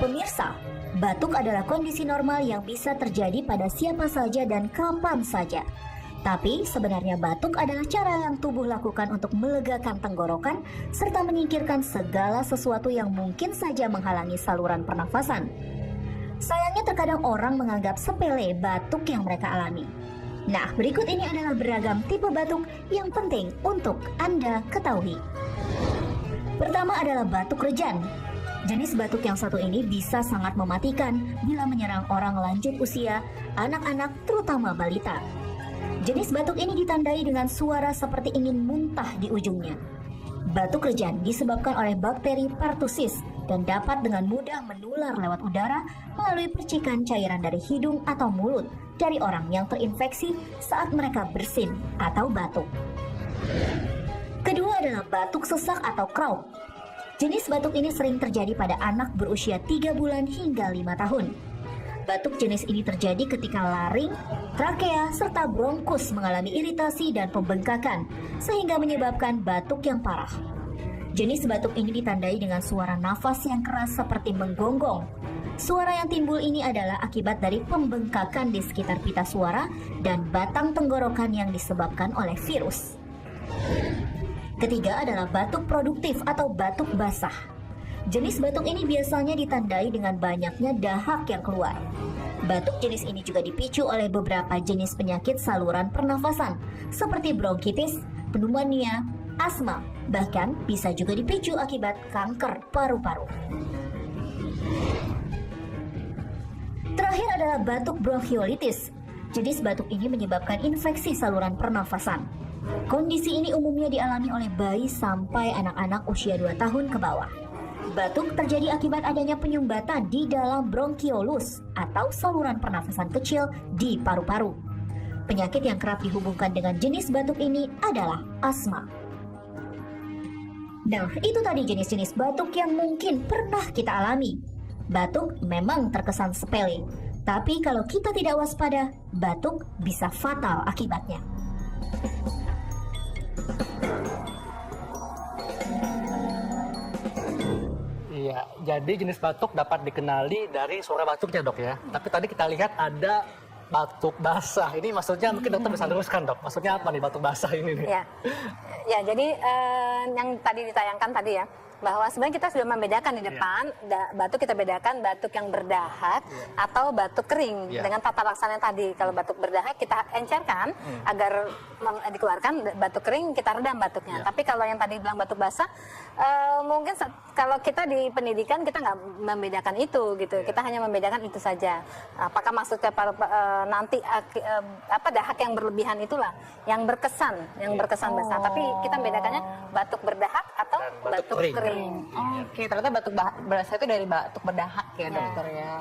Pemirsa, batuk adalah kondisi normal yang bisa terjadi pada siapa saja dan kapan saja. Tapi sebenarnya batuk adalah cara yang tubuh lakukan untuk melegakan tenggorokan serta menyingkirkan segala sesuatu yang mungkin saja menghalangi saluran pernafasan. Sayangnya terkadang orang menganggap sepele batuk yang mereka alami. Nah, berikut ini adalah beragam tipe batuk yang penting untuk Anda ketahui. Pertama adalah batuk rejan. Jenis batuk yang satu ini bisa sangat mematikan bila menyerang orang lanjut usia, anak-anak, terutama balita. Jenis batuk ini ditandai dengan suara seperti ingin muntah di ujungnya. Batuk rejan disebabkan oleh bakteri pertussis dan dapat dengan mudah menular lewat udara melalui percikan cairan dari hidung atau mulut dari orang yang terinfeksi saat mereka bersin atau batuk. Kedua adalah batuk sesak atau krauk. Jenis batuk ini sering terjadi pada anak berusia 3 bulan hingga 5 tahun. Batuk jenis ini terjadi ketika laring, trakea, serta bronkus mengalami iritasi dan pembengkakan, sehingga menyebabkan batuk yang parah. Jenis batuk ini ditandai dengan suara nafas yang keras seperti menggonggong. Suara yang timbul ini adalah akibat dari pembengkakan di sekitar pita suara dan batang tenggorokan yang disebabkan oleh virus. Ketiga adalah batuk produktif atau batuk basah. Jenis batuk ini biasanya ditandai dengan banyaknya dahak yang keluar. Batuk jenis ini juga dipicu oleh beberapa jenis penyakit saluran pernafasan, seperti bronkitis, pneumonia, asma, bahkan bisa juga dipicu akibat kanker paru-paru. Terakhir adalah batuk bronkiolitis. Jenis batuk ini menyebabkan infeksi saluran pernafasan. Kondisi ini umumnya dialami oleh bayi sampai anak-anak usia 2 tahun ke bawah. Batuk terjadi akibat adanya penyumbatan di dalam bronkiolus atau saluran pernafasan kecil di paru-paru. Penyakit yang kerap dihubungkan dengan jenis batuk ini adalah asma. Nah, itu tadi jenis-jenis batuk yang mungkin pernah kita alami. Batuk memang terkesan sepele, tapi kalau kita tidak waspada, batuk bisa fatal akibatnya. Iya, jadi jenis batuk dapat dikenali dari suara batuknya, Dok ya. Tapi tadi kita lihat ada batuk basah. Ini maksudnya mungkin dokter bisa luruskan, Dok. Maksudnya apa nih batuk basah ini nih? Ya, jadi yang tadi ditayangkan tadi ya, bahwa sebenarnya kita sudah membedakan di depan, batuk kita bedakan batuk yang berdahak atau batuk kering dengan tata laksana tadi. Kalau batuk berdahak kita encerkan agar dikeluarkan, batuk kering kita redam batuknya. Tapi kalau yang tadi bilang batuk basah, mungkin kalau kita di pendidikan kita nggak membedakan itu gitu. Kita hanya membedakan itu saja. Apakah maksudnya nanti dahak yang berlebihan itulah yang berkesan, besar. Tapi kita membedakannya batuk berdahak atau batuk kering. Oke, ternyata batuk basah itu dari batuk berdahak ya, dokter ya.